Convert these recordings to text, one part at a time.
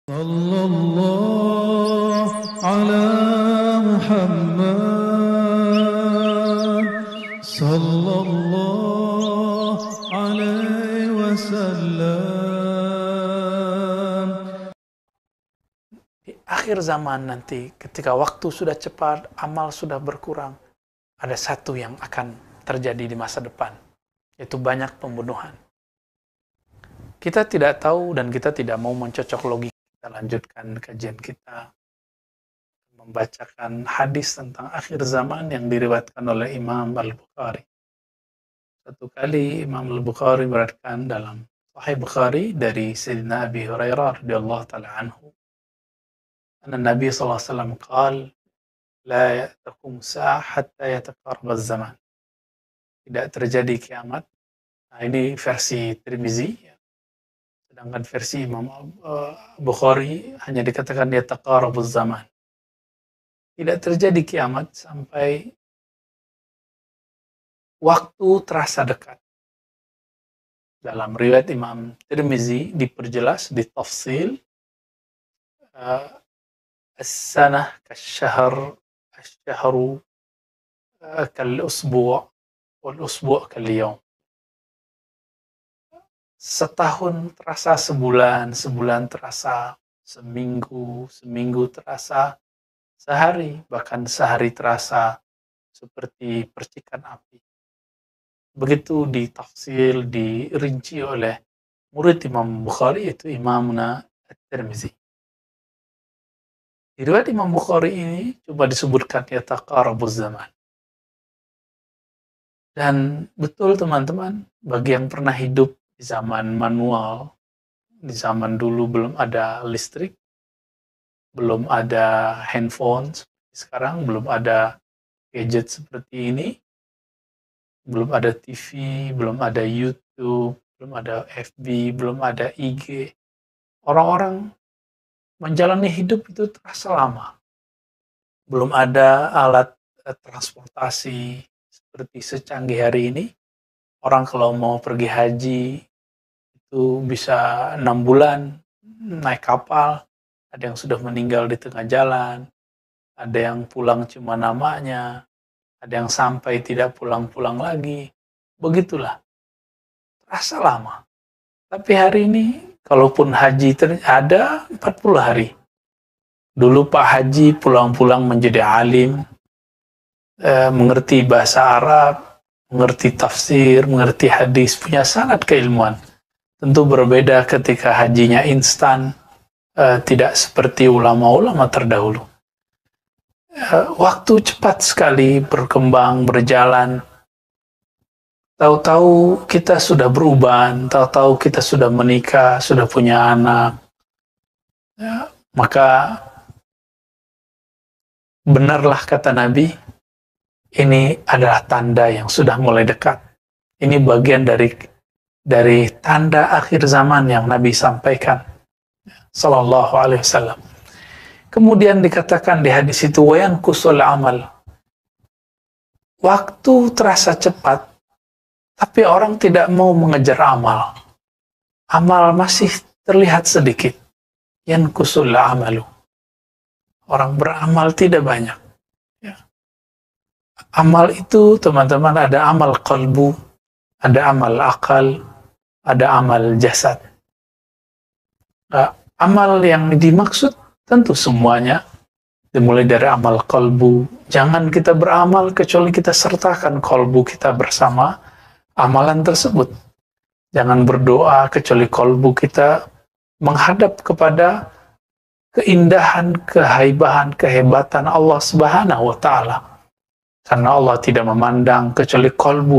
Sallallahu ala Muhammad Sallallahu alaihi wasallam. Di akhir zaman nanti, ketika waktu sudah cepat, amal sudah berkurang, ada satu yang akan terjadi di masa depan, yaitu banyak pembunuhan. Kita tidak tahu dan kita tidak mau mencocok logika. Kita lanjutkan kajian kita membacakan hadis tentang akhir zaman yang diriwayatkan oleh Imam Al-Bukhari. Satu kali Imam Al-Bukhari meriwayatkan dalam Sahih Bukhari dari Sayyidina Abi Hurairah radhiyallahu ta'ala anhu, anna Nabi sallallahu alaihi wasallam qala la taqum sa'ah hatta yataqarrab az-zaman. Tidak terjadi kiamat. Nah, ini versi Tirmizi. Sedangkan versi Imam Bukhari hanya dikatakan dia taqarrabuz zaman. Tidak terjadi kiamat sampai waktu terasa dekat. Dalam riwayat Imam Tirmizi diperjelas, ditafsil, as-sanah kasyahr, asy-syahru kal-usbu' wal-usbu' kal-yawm. Setahun terasa sebulan, sebulan terasa seminggu, seminggu terasa sehari, bahkan sehari terasa seperti percikan api. Begitu ditafsir, dirinci oleh murid Imam Bukhari, yaitu Imamuna At-Tirmizi. Di riwayat Imam Bukhari ini coba disebutkan yataqarrabuz zaman. Dan betul teman-teman, bagi yang pernah hidup di zaman manual, di zaman dulu belum ada listrik, belum ada handphone seperti sekarang, belum ada gadget seperti ini, belum ada TV, belum ada YouTube, belum ada FB, belum ada IG. Orang-orang menjalani hidup itu terasa lama. Belum ada alat transportasi seperti secanggih hari ini. Orang kalau mau pergi haji itu bisa 6 bulan naik kapal, ada yang sudah meninggal di tengah jalan, ada yang pulang cuma namanya, ada yang sampai tidak pulang-pulang lagi. Begitulah, terasa lama. Tapi hari ini, kalaupun haji ada 40 hari. Dulu Pak Haji pulang-pulang menjadi alim, mengerti bahasa Arab, mengerti tafsir, mengerti hadis, punya sangat keilmuan. Tentu berbeda ketika hajinya instan, tidak seperti ulama-ulama terdahulu. Waktu cepat sekali berkembang, berjalan. Tahu-tahu kita sudah beruban, tahu-tahu kita sudah menikah, sudah punya anak. Ya, maka benarlah kata Nabi, ini adalah tanda yang sudah mulai dekat. Ini bagian dari tanda akhir zaman yang Nabi sampaikan sallallahu alaihi wasallam. Kemudian dikatakan di hadis itu wayan kusul amal. Waktu terasa cepat, tapi orang tidak mau mengejar amal. Amal masih terlihat sedikit. Yan kusul amalu. Orang beramal tidak banyak. Ya. Amal itu teman-teman ada amal qalbu, ada amal akal, ada amal jasad. Amal yang dimaksud tentu semuanya dimulai dari amal qalbu. Jangan kita beramal kecuali kita sertakan qalbu kita bersama amalan tersebut. Jangan berdoa kecuali qalbu kita menghadap kepada keindahan, kehaibahan, kehebatan Allah Subhanahu wa Ta'ala. Karena Allah tidak memandang kecuali qalbu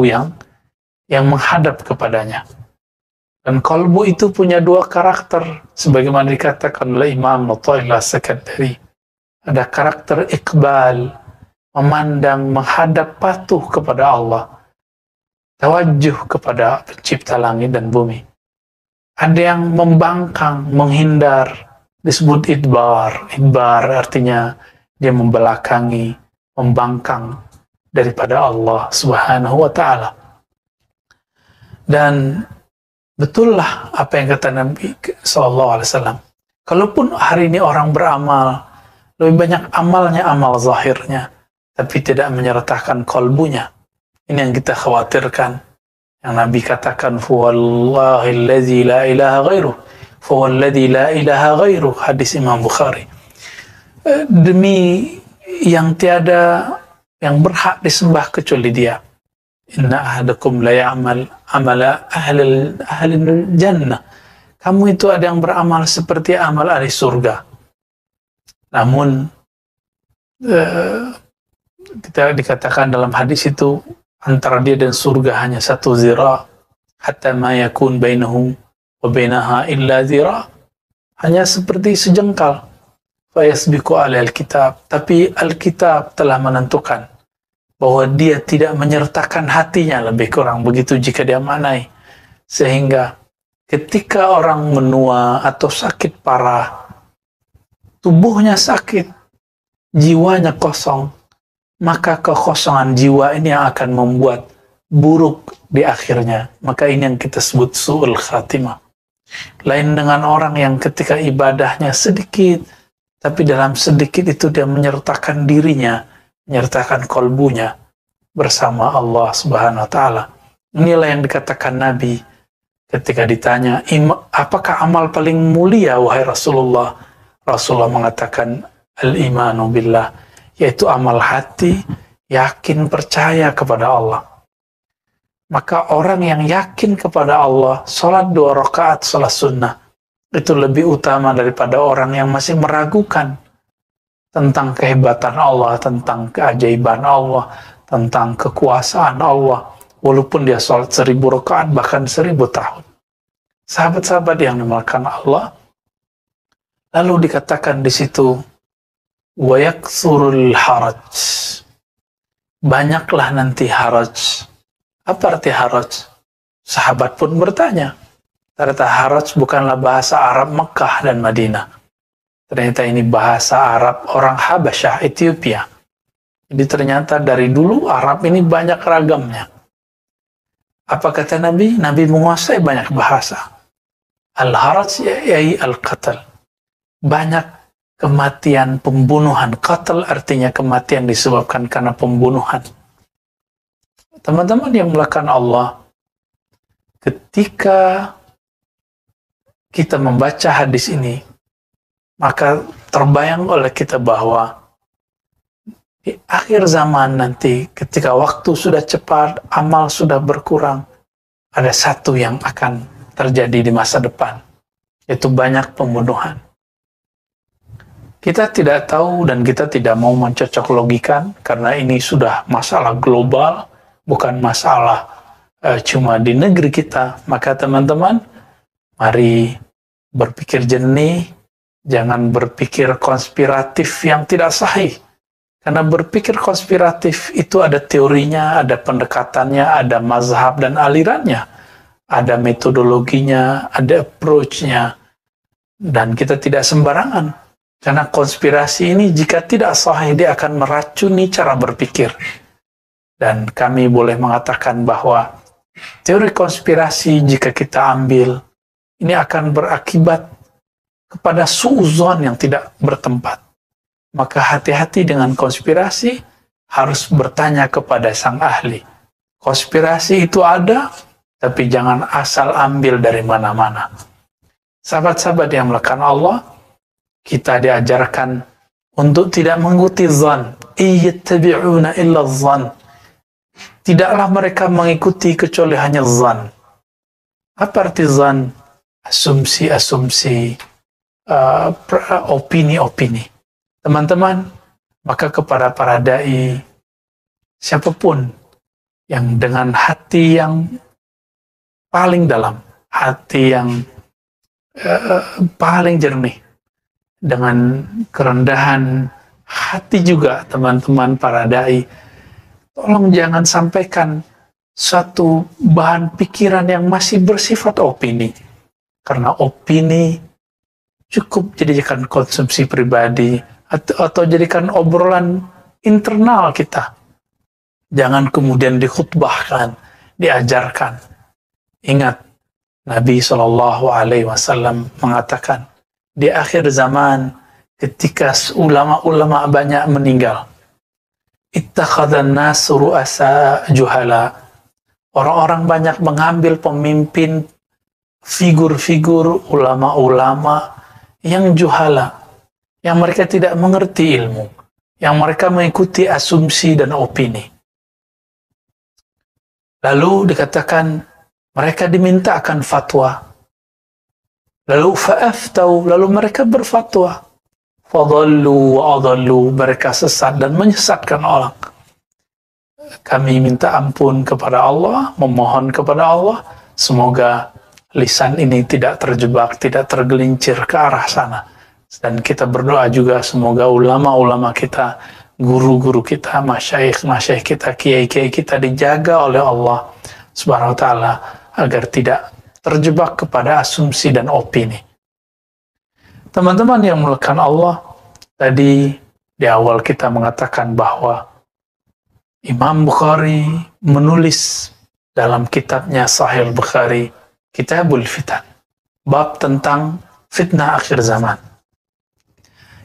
yang menghadap kepadanya. Dan qalbu itu punya dua karakter, sebagaimana dikatakan oleh Imam Athaillah Sakandari. Ada karakter iqbal, memandang, menghadap, patuh kepada Allah. Tawajjuh kepada pencipta langit dan bumi. Ada yang membangkang, menghindar, disebut idbar. Idbar artinya dia membelakangi, membangkang daripada Allah Subhanahu wa Ta'ala. Dan betullah apa yang kata Nabi SAW. Kalaupun hari ini orang beramal, lebih banyak amalnya amal zahirnya, tapi tidak menyertakan kolbunya. Ini yang kita khawatirkan. Yang Nabi katakan, "Huwallahilladzi la ilaha ghairuh, huwalladzi la ilaha ghairuh." Hadis Imam Bukhari. Demi yang tiada yang berhak disembah kecuali Dia. Inna ahadakum la ya'mal amala ahli jannah. Kamu itu ada yang beramal seperti amal ahli surga. Namun kita dikatakan dalam hadis itu antara dia dan surga hanya 1 zira, hatta ma yakun bainahu wa bainaha illa zira. Hanya seperti sejengkal. Fa yasbiqu alal kitab. Tapi Alkitab telah menentukan bahwa dia tidak menyertakan hatinya, lebih kurang begitu jika dia maknai. Sehingga ketika orang menua atau sakit parah, tubuhnya sakit, jiwanya kosong, maka kekosongan jiwa ini yang akan membuat buruk di akhirnya. Maka ini yang kita sebut su'ul khatimah. Lain dengan orang yang ketika ibadahnya sedikit, tapi dalam sedikit itu dia menyertakan dirinya, menyertakan kolbunya bersama Allah Subhanahu wa Ta'ala. Inilah yang dikatakan Nabi ketika ditanya, apakah amal paling mulia wahai Rasulullah? Rasulullah mengatakan, al-imanu billah, yaitu amal hati, yakin percaya kepada Allah. Maka orang yang yakin kepada Allah, sholat 2 rakaat, sholat sunnah, itu lebih utama daripada orang yang masih meragukan tentang kehebatan Allah, tentang keajaiban Allah, tentang kekuasaan Allah, walaupun dia sholat 1000 rakaat, bahkan 1000 tahun. Sahabat-sahabat yang dimuliakan Allah, lalu dikatakan di situ, wa yakthurul haraj. Banyaklah nanti haraj. Apa arti haraj? Sahabat pun bertanya. Ternyata haraj bukanlah bahasa Arab Mekah dan Madinah. Ternyata ini bahasa Arab orang Habasyah, Ethiopia. Jadi ternyata dari dulu Arab ini banyak ragamnya. Apa kata Nabi? Nabi menguasai banyak bahasa. Al-haraj yai al-qatl. Banyak kematian pembunuhan. Qatl artinya kematian disebabkan karena pembunuhan. Teman-teman yang melakukan Allah, ketika kita membaca hadis ini, maka terbayang oleh kita bahwa di akhir zaman nanti, ketika waktu sudah cepat, amal sudah berkurang, ada satu yang akan terjadi di masa depan, yaitu banyak pembunuhan. Kita tidak tahu dan kita tidak mau mencocok logikan, karena ini sudah masalah global, bukan masalah cuma di negeri kita. Maka teman-teman, mari berpikir jernih, jangan berpikir konspiratif yang tidak sahih. Karena berpikir konspiratif itu ada teorinya, ada pendekatannya, ada mazhab dan alirannya, ada metodologinya, ada approach-nya. Dan kita tidak sembarangan. Karena konspirasi ini jika tidak sahih, dia akan meracuni cara berpikir. Dan kami boleh mengatakan bahwa teori konspirasi jika kita ambil, ini akan berakibat kepada suuzon yang tidak bertempat. Maka hati-hati dengan konspirasi, harus bertanya kepada sang ahli. Konspirasi itu ada, tapi jangan asal ambil dari mana-mana. Sahabat-sahabat yang melakukan Allah, kita diajarkan untuk tidak mengikuti zan. Iyattabi'una illa zan. Tidaklah mereka mengikuti kecuali hanya zan. Apa arti zan? Asumsi-asumsi, opini-opini. Teman-teman, maka kepada para dai, siapapun yang dengan hati yang paling dalam, hati yang paling jernih, dengan kerendahan hati juga, teman-teman para dai, tolong jangan sampaikan satu bahan pikiran yang masih bersifat opini. Karena opini cukup jadikan konsumsi pribadi atau jadikan obrolan internal kita. Jangan kemudian dikhutbahkan, diajarkan. Ingat, Nabi SAW mengatakan, di akhir zaman ketika ulama-ulama banyak meninggal. Ittakhadhan nasu ru'asa juhala. Orang-orang banyak mengambil pemimpin, figur-figur ulama-ulama yang juhala, yang mereka tidak mengerti ilmu, yang mereka mengikuti asumsi dan opini. Lalu dikatakan mereka diminta akan fatwa. Lalu fa'aftau, lalu mereka berfatwa. Fadallu wa adallu, mereka sesat dan menyesatkan orang. Kami minta ampun kepada Allah, memohon kepada Allah, semoga lisan ini tidak terjebak, tidak tergelincir ke arah sana. Dan kita berdoa juga semoga ulama-ulama kita, guru-guru kita, masyayikh kita, kiai-kiai kita dijaga oleh Allah Subhanahu wa taala agar tidak terjebak kepada asumsi dan opini. Teman-teman yang melekat Allah, tadi di awal kita mengatakan bahwa Imam Bukhari menulis dalam kitabnya Sahih Bukhari, Kitabul Fitan, bab tentang fitnah akhir zaman.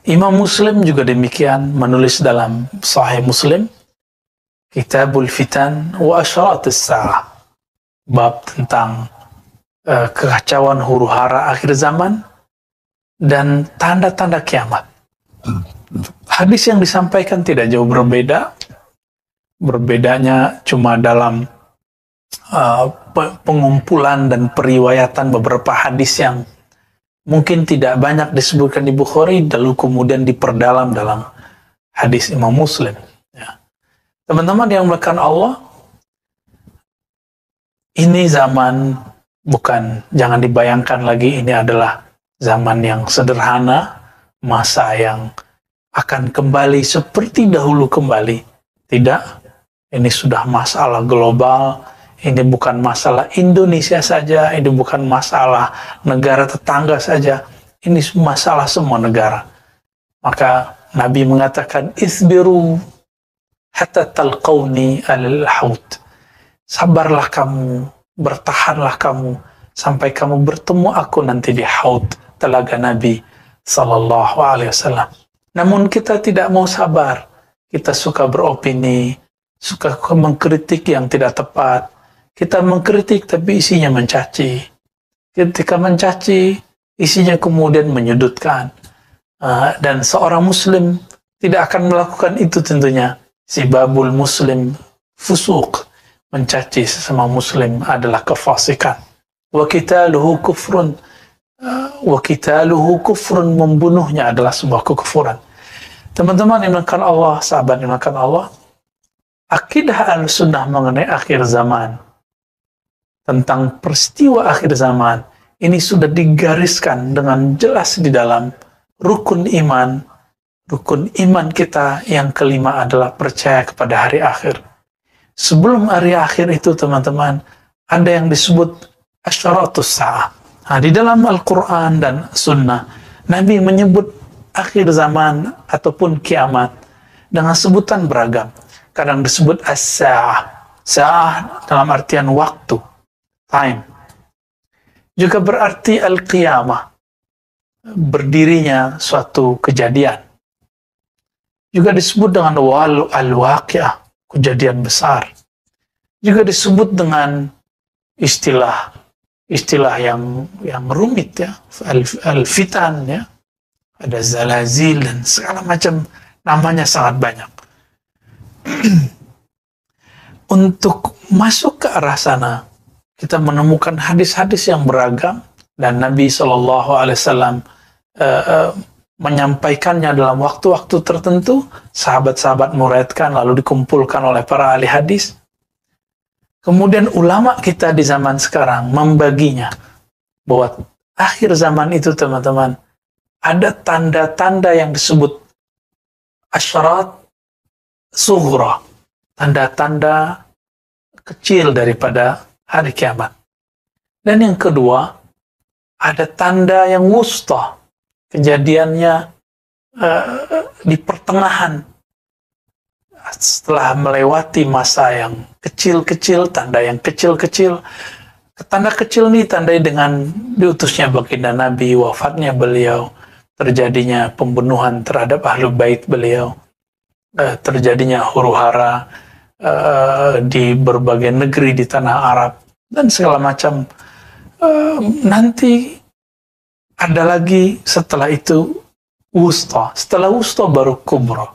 Imam Muslim juga demikian menulis dalam Sahih Muslim, Kitabul Fitan wa Asyaratis Sa'ah, bab tentang kekacauan huru-hara akhir zaman dan tanda-tanda kiamat. Hadis yang disampaikan tidak jauh berbeda. Berbedanya cuma dalam pengumpulan dan periwayatan beberapa hadis yang mungkin tidak banyak disebutkan di Bukhari, lalu kemudian diperdalam dalam hadis Imam Muslim. Ya. Teman-teman yang melekat Allah, ini zaman jangan dibayangkan lagi ini adalah zaman yang sederhana, masa yang akan kembali seperti dahulu kembali. Tidak, ini sudah masalah global, ini bukan masalah Indonesia saja, ini bukan masalah negara tetangga saja, ini masalah semua negara. Maka Nabi mengatakan, isbiru hatta talqawni al-haut. Sabarlah kamu, bertahanlah kamu, sampai kamu bertemu aku nanti di haut, telaga Nabi Sallallahu Alaihi Wasallam. Namun kita tidak mau sabar, kita suka beropini, suka mengkritik yang tidak tepat. Kita mengkritik tapi isinya mencaci. Ketika mencaci, isinya kemudian menyudutkan. Dan seorang muslim tidak akan melakukan itu tentunya. Sibabul muslim fusuk. Mencaci sesama muslim adalah kefasikan. Wa qitaluhu kufrun. Wa qitaluhu kufrun, membunuhnya adalah sebuah kekufuran. Teman-teman yang dimuliakan Allah, sahabat yang dimuliakan Allah, akidah Ahlussunnah mengenai akhir zaman, tentang peristiwa akhir zaman, ini sudah digariskan dengan jelas di dalam rukun iman. Rukun iman kita yang kelima adalah percaya kepada hari akhir. Sebelum hari akhir itu, teman-teman, ada yang disebut asyaratus sa'ah. Nah, di dalam Al-Quran dan Sunnah, Nabi menyebut akhir zaman ataupun kiamat dengan sebutan beragam. Kadang disebut as-sa'ah. Sa'ah dalam artian waktu, time. Juga berarti al-qiyamah, berdirinya suatu kejadian. Juga disebut dengan al-waqi'ah, kejadian besar. Juga disebut dengan istilah yang rumit ya, al-fitan ya. Ada zalazil dan segala macam, namanya sangat banyak. Untuk masuk ke arah sana, kita menemukan hadis-hadis yang beragam dan Nabi SAW menyampaikannya dalam waktu-waktu tertentu. Sahabat-sahabat meriwayatkan lalu dikumpulkan oleh para ahli hadis. Kemudian ulama kita di zaman sekarang membaginya bahwa akhir zaman itu, teman-teman, ada tanda-tanda yang disebut asyarat sughra, tanda-tanda kecil daripada hari kiamat. Dan yang kedua, ada tanda yang wusta, kejadiannya di pertengahan, setelah melewati masa yang kecil-kecil, tanda yang kecil-kecil. Tanda kecil ini tandai dengan diutusnya baginda Nabi, wafatnya beliau, terjadinya pembunuhan terhadap ahlu bait beliau, terjadinya huru-hara di berbagai negeri di tanah Arab dan segala macam. Nanti ada lagi setelah itu wusta. Setelah wusta baru kubra.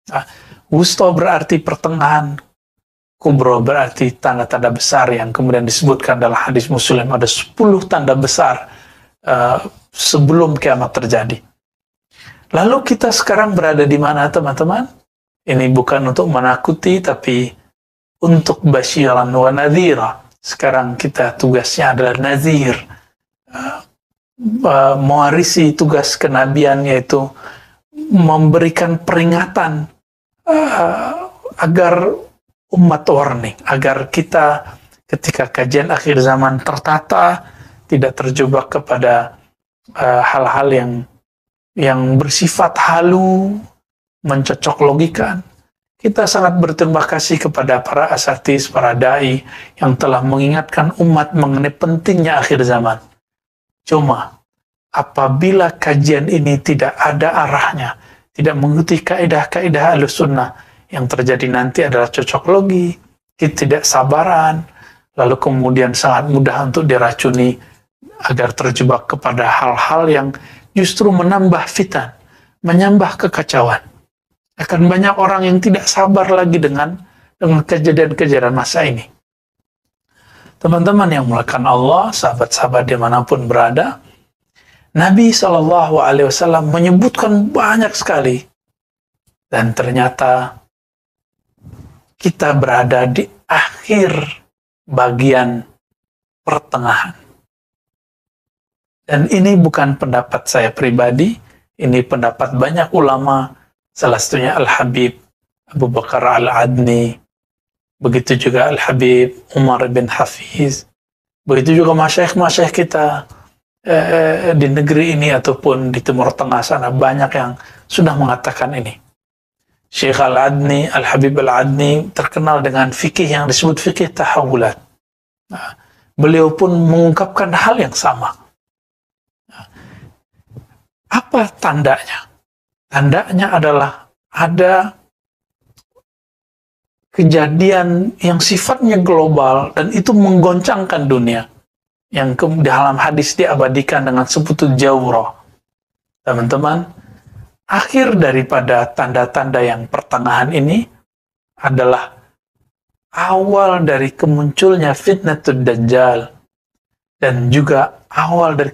Nah, wusta berarti pertengahan, kubra berarti tanda-tanda besar yang kemudian disebutkan dalam hadis Muslim. Ada 10 tanda besar sebelum kiamat terjadi. Lalu kita sekarang berada di mana, teman-teman? Ini bukan untuk menakuti, tapi untuk basyiran wa nadhira. Sekarang kita tugasnya adalah nazir, mewarisi tugas kenabian, yaitu memberikan peringatan agar umat warning, agar kita ketika kajian akhir zaman tertata, tidak terjebak kepada hal-hal yang bersifat halu, mencocok logikan. Kita sangat berterima kasih kepada para asatis, para dai yang telah mengingatkan umat mengenai pentingnya akhir zaman. Cuma, apabila kajian ini tidak ada arahnya, tidak mengikuti kaidah-kaidah Ahlussunnah, yang terjadi nanti adalah cocok logi, ketidaksabaran, lalu kemudian sangat mudah untuk diracuni agar terjebak kepada hal-hal yang justru menambah fitan, menambah kekacauan. Akan banyak orang yang tidak sabar lagi dengan kejadian-kejadian masa ini. Teman-teman yang mulakan Allah, sahabat-sahabat dimanapun berada, Nabi SAW menyebutkan banyak sekali, dan ternyata kita berada di akhir bagian pertengahan. Dan ini bukan pendapat saya pribadi, ini pendapat banyak ulama. Salah satunya Al-Habib Abu Bakar Al-Adni, begitu juga Al-Habib Umar bin Hafiz, begitu juga masyaikh-masyaikh kita di negeri ini ataupun di Timur Tengah sana, banyak yang sudah mengatakan ini. Syekh Al-Adni, Al-Habib Al-Adni terkenal dengan fikih yang disebut fikih tahawulat. Nah, beliau pun mengungkapkan hal yang sama. Nah, apa tandanya? Tandanya adalah ada kejadian yang sifatnya global dan itu menggoncangkan dunia, yang di dalam hadis diabadikan dengan sebutan jawrah. Teman-teman, akhir daripada tanda-tanda yang pertengahan ini adalah awal dari kemunculnya fitnatud dajjal, dan juga awal dari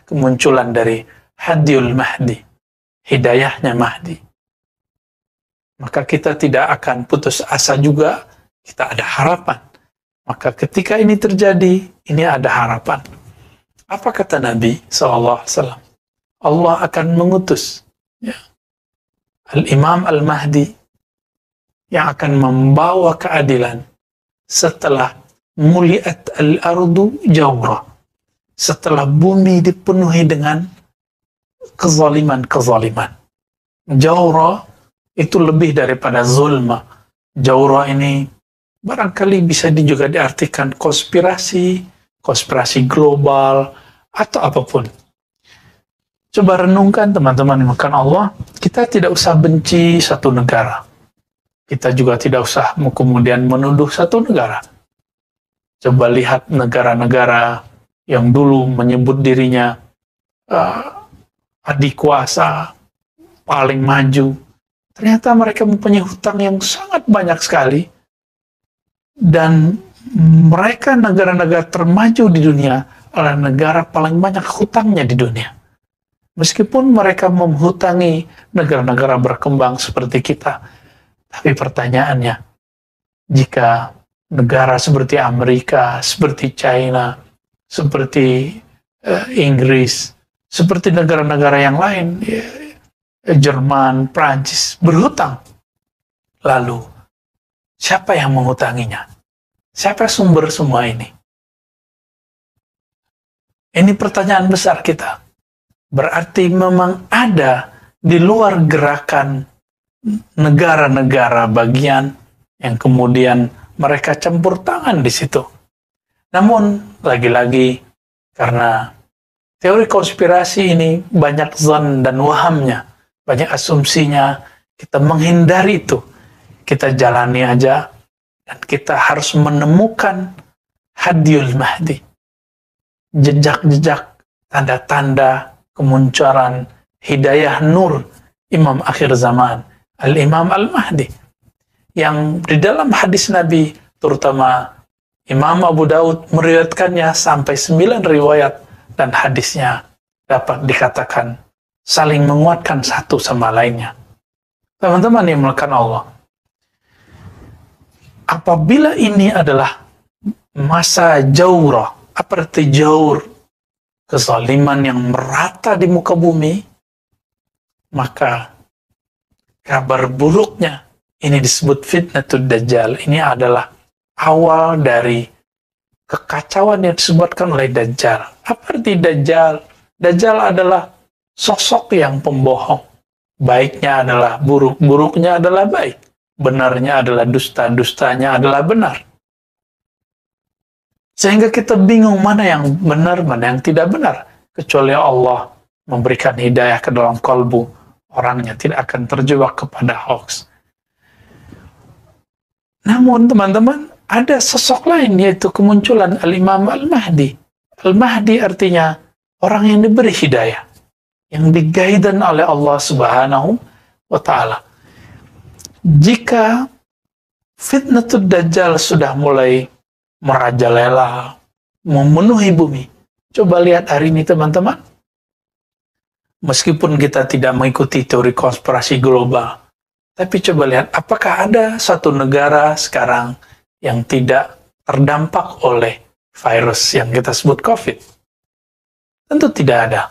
kemunculan dari hadiyul mahdi, hidayahnya Mahdi. Maka kita tidak akan putus asa juga, kita ada harapan. Maka ketika ini terjadi, ini ada harapan. Apa kata Nabi SAW? Allah akan mengutus Al-Imam Al-Mahdi yang akan membawa keadilan setelah muliat al-ardu jawra, setelah bumi dipenuhi dengan kezaliman. Jawra itu lebih daripada zulma. Jawra ini barangkali bisa juga diartikan konspirasi global, atau apapun. Coba renungkan teman-teman yang makan Allah, kita tidak usah benci satu negara. Kita juga tidak usah kemudian menuduh satu negara. Coba lihat negara-negara yang dulu menyebut dirinya adik kuasa, paling maju. Ternyata mereka mempunyai hutang yang sangat banyak sekali. Dan mereka negara-negara termaju di dunia adalah negara paling banyak hutangnya di dunia. Meskipun mereka menghutangi negara-negara berkembang seperti kita. Tapi pertanyaannya, jika negara seperti Amerika, seperti China, seperti Inggris, seperti negara-negara yang lain, Jerman, Prancis, berhutang. Lalu, siapa yang menghutanginya? Siapa sumber semua ini? Ini pertanyaan besar kita. Berarti memang ada di luar gerakan negara-negara bagian yang kemudian mereka campur tangan di situ. Namun, lagi-lagi, karena Teori konspirasi ini banyak zon dan wahamnya, banyak asumsinya. Kita menghindari itu. Kita jalani aja, dan kita harus menemukan Hadiyul Mahdi. Jejak-jejak, tanda-tanda kemunculan hidayah nur Imam akhir zaman, Al-Imam Al-Mahdi. Yang di dalam hadis Nabi, terutama Imam Abu Daud meriwayatkannya sampai 9 riwayat, dan hadisnya dapat dikatakan saling menguatkan satu sama lainnya. Teman-teman yang melekat Allah, apabila ini adalah masa jaurah, apa arti jaur? Kezaliman yang merata di muka bumi, maka kabar buruknya ini disebut fitnatud dajjal. Ini adalah awal dari kekacauan yang disebutkan oleh Dajjal. Apa arti Dajjal? Dajjal adalah sosok yang pembohong. Baiknya adalah buruk, buruknya adalah baik. Benarnya adalah dusta, dustanya adalah benar. Sehingga kita bingung mana yang benar, mana yang tidak benar. Kecuali Allah memberikan hidayah ke dalam kalbu, orangnya tidak akan terjebak kepada hoax. Namun teman-teman, ada sosok lain, yaitu kemunculan Al-Imam Al-Mahdi. Al-Mahdi artinya orang yang diberi hidayah, yang digaidan oleh Allah Subhanahu wa Ta'ala. Jika fitnatud dajjal sudah mulai merajalela, memenuhi bumi, coba lihat hari ini teman-teman. Meskipun kita tidak mengikuti teori konspirasi global, tapi coba lihat apakah ada satu negara sekarang yang tidak terdampak oleh virus yang kita sebut COVID? Tentu tidak ada.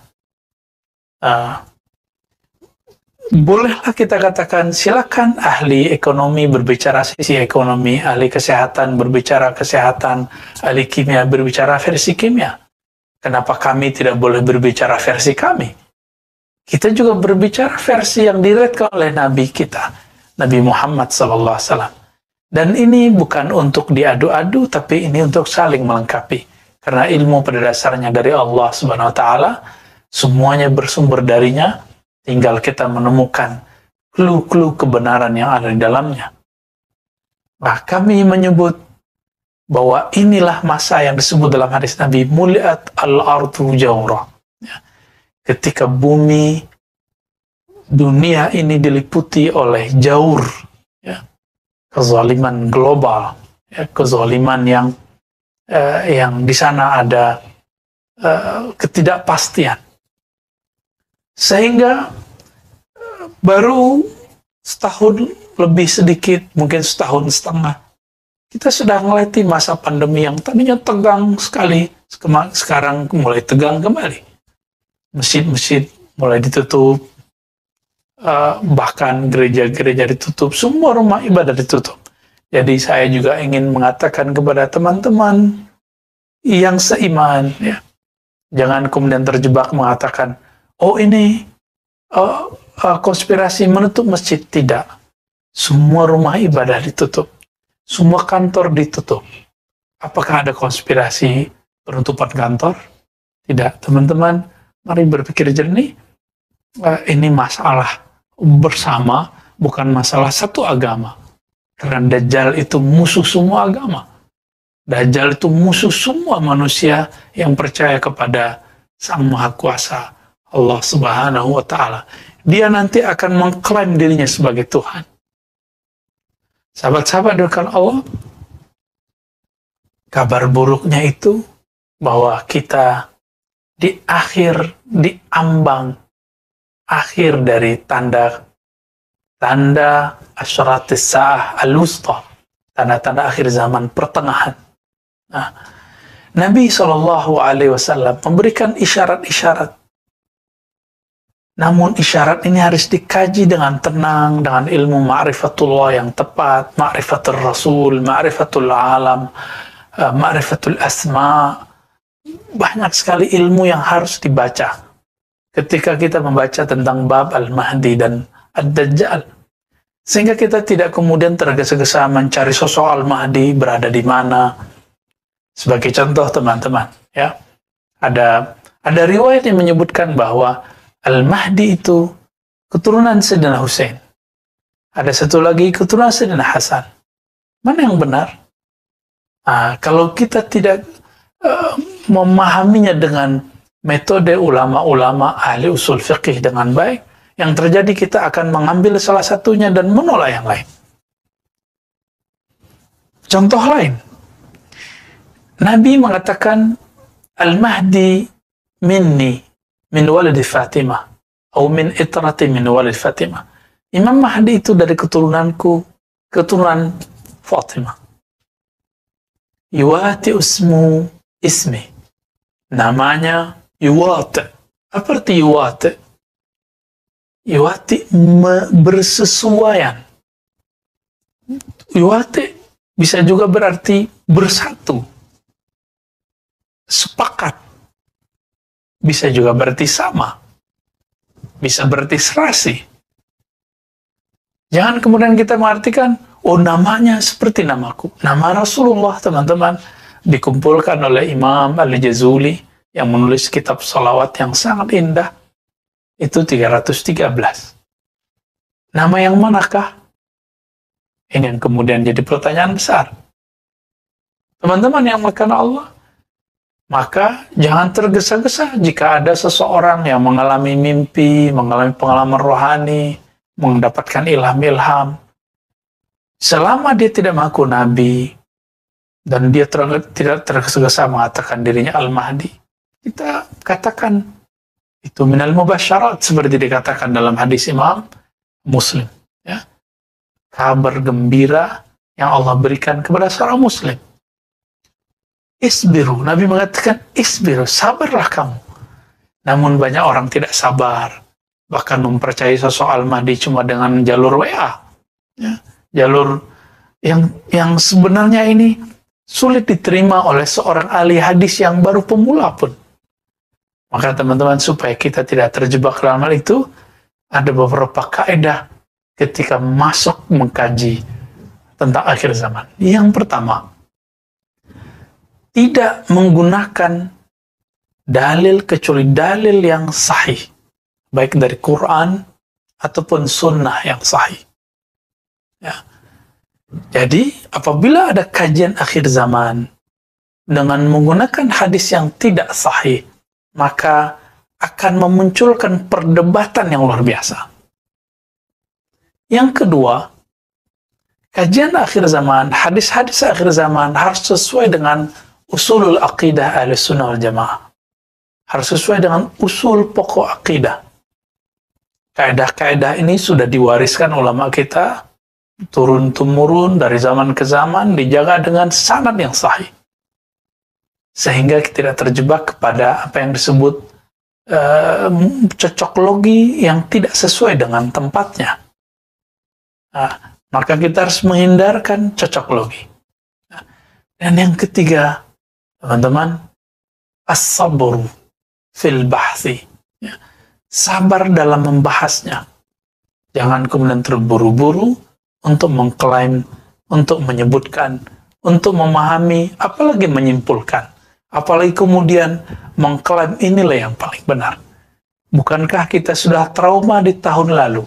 Bolehlah kita katakan, silakan ahli ekonomi berbicara sisi ekonomi, ahli kesehatan berbicara kesehatan, ahli kimia berbicara versi kimia. Kenapa kami tidak boleh berbicara versi kami? Kita juga berbicara versi yang diriwayatkan oleh Nabi kita, Nabi Muhammad SAW. Dan ini bukan untuk diadu-adu, tapi ini untuk saling melengkapi. Karena ilmu pada dasarnya dari Allah Subhanahu wa Ta'ala, semuanya bersumber darinya, tinggal kita menemukan clue-clue kebenaran yang ada di dalamnya. Nah, kami menyebut bahwa inilah masa yang disebut dalam hadis Nabi, muliat al-ardu jawrah. Ketika bumi, dunia ini diliputi oleh jaur, kezaliman global, kezaliman yang di sana ada ketidakpastian. Sehingga baru setahun lebih sedikit, mungkin setahun setengah, kita sudah melewati masa pandemi yang tadinya tegang sekali, sekarang mulai tegang kembali. Masjid-masjid mulai ditutup, bahkan gereja-gereja ditutup, semua rumah ibadah ditutup. Jadi saya juga ingin mengatakan kepada teman-teman yang seiman, ya, jangan kemudian terjebak mengatakan, oh ini konspirasi menutup masjid. Tidak. Semua rumah ibadah ditutup. Semua kantor ditutup. Apakah ada konspirasi penutupan kantor? Tidak. Teman-teman, mari berpikir jernih. Ini masalah bersama, bukan masalah satu agama. Karena Dajjal itu musuh semua agama. Dajjal itu musuh semua manusia yang percaya kepada Sang Maha Kuasa, Allah Subhanahu wa Ta'ala. Dia nanti akan mengklaim dirinya sebagai Tuhan. Sahabat-sahabat dengan Allah, kabar buruknya itu bahwa kita di ambang akhir dari tanda asyratis sa'ah al-wusta, tanda-tanda akhir zaman pertengahan. Nah, Nabi SAW memberikan isyarat-isyarat. Namun isyarat ini harus dikaji dengan tenang, dengan ilmu ma'rifatullah yang tepat, ma'rifatul Rasul, ma'rifatul alam, ma'rifatul asma. Banyak sekali ilmu yang harus dibaca ketika kita membaca tentang bab Al-Mahdi dan Ad-Dajjal. Sehingga kita tidak kemudian tergesa-gesa mencari sosok Al-Mahdi berada di mana. Sebagai contoh teman-teman, ya, ada Ada riwayat yang menyebutkan bahwa Al-Mahdi itu keturunan Sayyidina Hussein. Ada satu lagi keturunan Sayyidina Hasan. Mana yang benar? Kalau kita tidak memahaminya dengan metode ulama-ulama ahli usul fiqih dengan baik, yang terjadi kita akan mengambil salah satunya dan menolak yang lain. Contoh lain, Nabi mengatakan Al-Mahdi minni min walid Fatimah atau min itrati min walid Fatimah. Imam Mahdi itu dari keturunanku, keturunan Fatimah. Yuwati ismi. Namanya Yuwati. Apa arti Yuwati? Yuwati bersesuaian. Yuwati bisa juga berarti bersatu. Sepakat. Bisa juga berarti sama. Bisa berarti serasi. Jangan kemudian kita mengartikan, oh namanya seperti namaku. Nama Rasulullah, teman-teman, dikumpulkan oleh Imam Al-Jazuli yang menulis kitab salawat yang sangat indah. Itu 313. Nama yang manakah? Ini yang kemudian jadi pertanyaan besar. Teman-teman yang melakukan Allah, maka jangan tergesa-gesa jika ada seseorang yang mengalami mimpi, mengalami pengalaman rohani, mendapatkan ilham-ilham. Selama dia tidak mengaku Nabi, dan dia tidak tergesa-gesa mengatakan dirinya Al-Mahdi, kita katakan itu minal mubasyarat, seperti dikatakan dalam hadis Imam Muslim. Ya. Kabar gembira yang Allah berikan kepada seorang Muslim. Isbiru, Nabi mengatakan isbiru, sabarlah kamu. Namun banyak orang tidak sabar, bahkan mempercayai sosok Al-Mahdi cuma dengan jalur WA, ya, jalur yang sebenarnya ini sulit diterima oleh seorang ahli hadis yang baru pemula pun. Maka teman-teman, supaya kita tidak terjebak dalam hal itu, ada beberapa kaidah ketika masuk mengkaji tentang akhir zaman. Yang pertama, tidak menggunakan dalil kecuali dalil yang sahih, baik dari Quran ataupun sunnah yang sahih. Ya. Jadi, apabila ada kajian akhir zaman dengan menggunakan hadis yang tidak sahih, maka akan memunculkan perdebatan yang luar biasa. Yang kedua, kajian akhir zaman, hadis-hadis akhir zaman harus sesuai dengan usulul aqidah Ahlussunnah wal Jamaah. Harus sesuai dengan usul pokok aqidah. Kaidah-kaidah ini sudah diwariskan ulama kita turun-temurun dari zaman ke zaman, dijaga dengan sanad yang sahih. Sehingga kita tidak terjebak kepada apa yang disebut cocok logi yang tidak sesuai dengan tempatnya. Maka kita harus menghindarkan cocok logi. Dan yang ketiga, teman-teman, as-sabru fil bahthi. Ya. Sabar dalam membahasnya. Jangan kemudian terburu-buru untuk mengklaim, untuk menyebutkan, untuk memahami, apalagi menyimpulkan. Apalagi kemudian mengklaim inilah yang paling benar. Bukankah kita sudah trauma di tahun lalu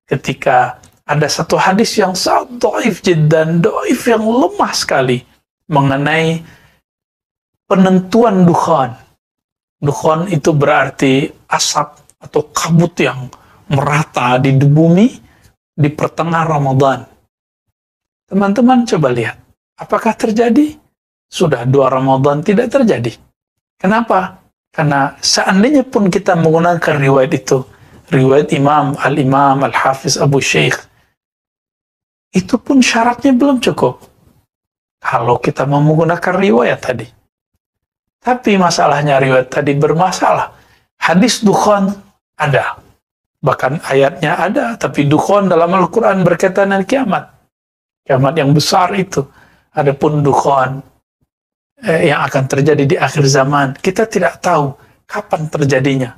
ketika ada satu hadis yang sangat dhaif jiddan, dhaif yang lemah sekali mengenai penentuan dukhan. Dukhan itu berarti asap atau kabut yang merata di bumi di pertengahan Ramadan. Teman-teman coba lihat, apakah terjadi? Sudah 2 Ramadan tidak terjadi. Kenapa? Karena seandainya pun kita menggunakan riwayat itu, riwayat Al-Imam Al-Hafiz Abu Syekh, itu pun syaratnya belum cukup kalau kita mau menggunakan riwayat tadi. Tapi masalahnya riwayat tadi bermasalah. Hadis dukhan ada, bahkan ayatnya ada, tapi dukhan dalam Al-Quran berkaitan dengan kiamat. Kiamat yang besar itu. Adapun dukhan yang akan terjadi di akhir zaman, kita tidak tahu kapan terjadinya.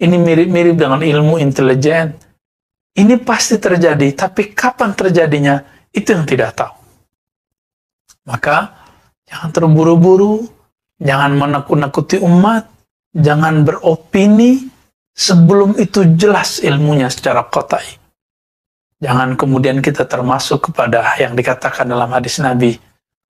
Ini mirip-mirip dengan ilmu intelijen. Ini pasti terjadi, tapi kapan terjadinya, itu yang tidak tahu. Maka, jangan terburu-buru, jangan menakut-nakuti umat, Jangan beropini sebelum itu jelas ilmunya secara qat'i. Jangan kemudian kita termasuk kepada yang dikatakan dalam hadis Nabi,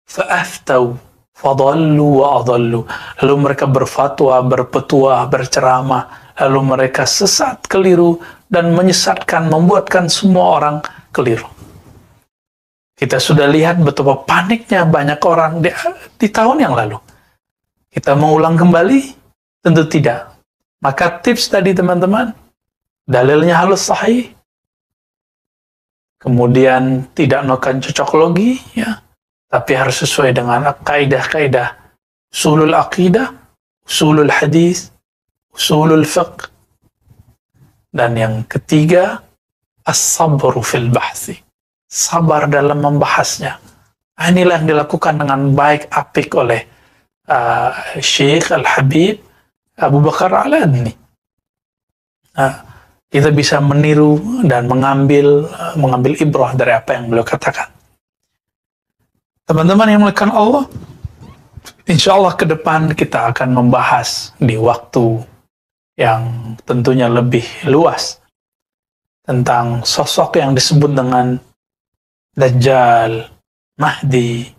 fa'aftau fadallu wa adallu. Lalu mereka berfatwa, berpetua, berceramah, lalu mereka sesat, keliru, dan menyesatkan, membuatkan semua orang keliru. Kita sudah lihat betapa paniknya banyak orang di tahun yang lalu. Kita mau ulang kembali? Tentu tidak. Maka tips tadi teman-teman, dalilnya harus sahih, kemudian tidak melakukan cocok logi, ya, tapi harus sesuai dengan kaidah-kaidah usulul aqidah, usulul hadis, usulul fiqh. Dan yang ketiga, as-sabru fil bahsi. Sabar dalam membahasnya. Inilah yang dilakukan dengan baik apik oleh Syekh Al-Habib Abu Bakar Al-Adni. Kita bisa meniru dan mengambil ibrah dari apa yang beliau katakan. Teman-teman yang melakukan Allah, insya Allah ke depan kita akan membahas di waktu yang tentunya lebih luas tentang sosok yang disebut dengan Dajjal, Mahdi,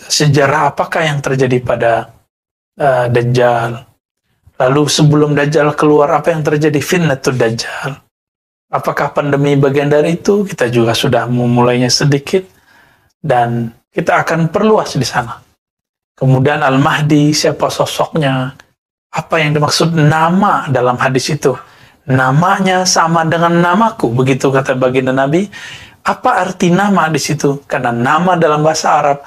sejarah apakah yang terjadi pada Dajjal, lalu sebelum Dajjal keluar apa yang terjadi, fitnatul Dajjal, apakah pandemi bagian dari itu, kita juga sudah memulainya sedikit dan kita akan perluas di sana. Kemudian Al-Mahdi, siapa sosoknya, apa yang dimaksud nama dalam hadis itu, namanya sama dengan namaku, begitu kata baginda Nabi. Apa arti nama di situ? Karena nama dalam bahasa Arab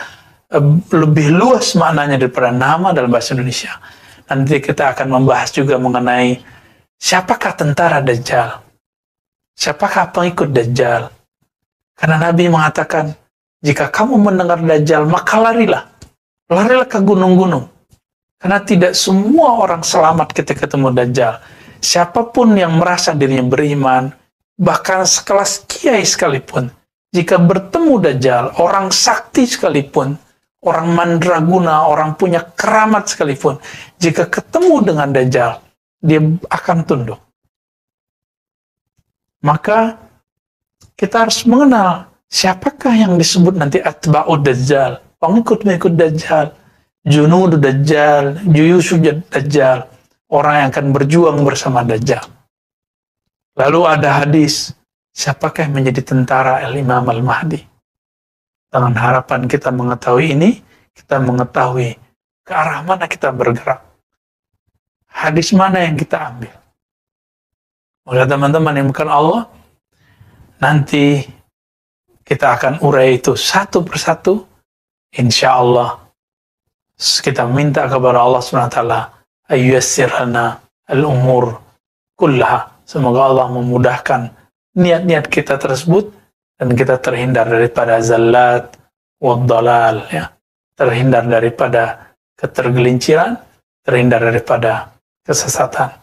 lebih luas maknanya daripada nama dalam bahasa Indonesia. Nanti kita akan membahas juga mengenai siapakah tentara Dajjal, siapakah pengikut Dajjal. Karena Nabi mengatakan, jika kamu mendengar Dajjal, maka larilah ke gunung-gunung. Karena tidak semua orang selamat ketika ketemu Dajjal. Siapapun yang merasa dirinya beriman, bahkan sekelas kiai sekalipun, jika bertemu Dajjal, orang sakti sekalipun, orang mandraguna, orang punya keramat sekalipun, jika ketemu dengan Dajjal, dia akan tunduk. Maka kita harus mengenal siapakah yang disebut nanti atba'ud Dajjal, pengikut-pengikut Dajjal, junud Dajjal, juyusud Dajjal, orang yang akan berjuang bersama Dajjal. Lalu ada hadis, siapakah yang menjadi tentara Al-Imam Al-Mahdi? Dengan harapan kita mengetahui ini, kita mengetahui ke arah mana kita bergerak. Hadis mana yang kita ambil. Oleh teman-teman yang bukan Allah, nanti kita akan urai itu satu persatu. Insya Allah, kita minta kepada Allah SWT, ayyasir lana al-umur kullaha. Semoga Allah memudahkan niat-niat kita tersebut dan kita terhindar daripada zallat wad dalal, ya. Terhindar daripada ketergelinciran, terhindar daripada kesesatan.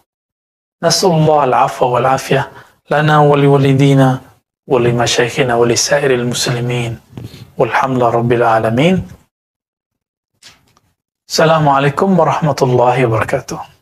Nasallallahu al-afwa wal afiyah lana wa liwalidina wa limasyayikhina wa lisairil muslimin. Walhamdulillah rabbil alamin. Assalamualaikum warahmatullahi wabarakatuh.